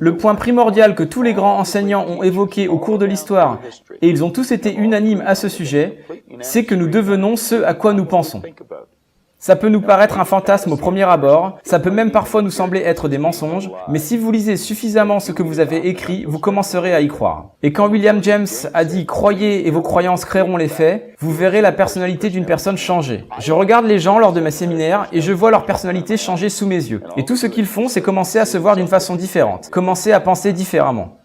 Le point primordial que tous les grands enseignants ont évoqué au cours de l'histoire, et ils ont tous été unanimes à ce sujet, c'est que nous devenons ce à quoi nous pensons. Ça peut nous paraître un fantasme au premier abord, ça peut même parfois nous sembler être des mensonges, mais si vous lisez suffisamment ce que vous avez écrit, vous commencerez à y croire. Et quand William James a dit « Croyez et vos croyances créeront les faits », vous verrez la personnalité d'une personne changer. Je regarde les gens lors de mes séminaires et je vois leur personnalité changer sous mes yeux. Et tout ce qu'ils font, c'est commencer à se voir d'une façon différente, commencer à penser différemment.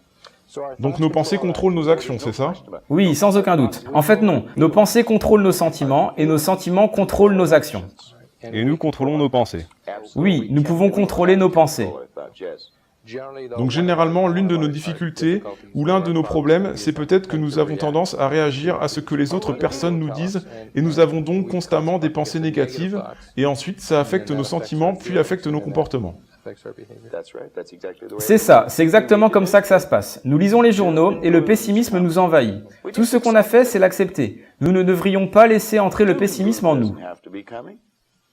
Donc nos pensées contrôlent nos actions, c'est ça? Oui, sans aucun doute. En fait, non. Nos pensées contrôlent nos sentiments et nos sentiments contrôlent nos actions. Et nous contrôlons nos pensées. Oui, nous pouvons contrôler nos pensées. Donc généralement, l'une de nos difficultés ou l'un de nos problèmes, c'est peut-être que nous avons tendance à réagir à ce que les autres personnes nous disent et nous avons donc constamment des pensées négatives et ensuite ça affecte nos sentiments puis affecte nos comportements. C'est ça, c'est exactement comme ça que ça se passe. Nous lisons les journaux et le pessimisme nous envahit. Tout ce qu'on a fait, c'est l'accepter. Nous ne devrions pas laisser entrer le pessimisme en nous.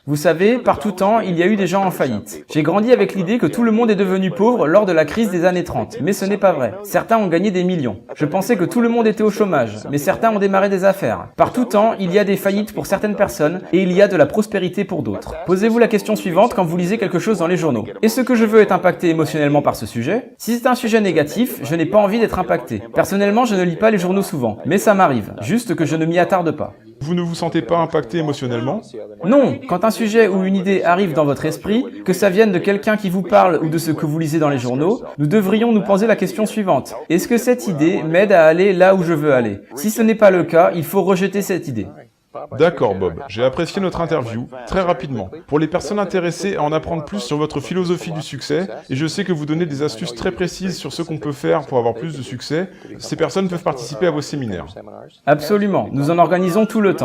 Vous savez, par tout temps, il y a eu des gens en faillite. J'ai grandi avec l'idée que tout le monde est devenu pauvre lors de la crise des années 30, mais ce n'est pas vrai. Certains ont gagné des millions. Je pensais que tout le monde était au chômage, mais certains ont démarré des affaires. Par tout temps, il y a des faillites pour certaines personnes et il y a de la prospérité pour d'autres. Posez-vous la question suivante quand vous lisez quelque chose dans les journaux. Est-ce que je veux être impacté émotionnellement par ce sujet? Si c'est un sujet négatif, je n'ai pas envie d'être impacté. Personnellement, je ne lis pas les journaux souvent, mais ça m'arrive, juste que je ne m'y attarde pas. Vous ne vous sentez pas impacté émotionnellement? Non, quand un sujet ou une idée arrive dans votre esprit, que ça vienne de quelqu'un qui vous parle ou de ce que vous lisez dans les journaux, nous devrions nous poser la question suivante. Est-ce que cette idée m'aide à aller là où je veux aller? Si ce n'est pas le cas, il faut rejeter cette idée. D'accord Bob, j'ai apprécié notre interview, très rapidement. Pour les personnes intéressées à en apprendre plus sur votre philosophie du succès, et je sais que vous donnez des astuces très précises sur ce qu'on peut faire pour avoir plus de succès, ces personnes peuvent participer à vos séminaires. Absolument, nous en organisons tout le temps.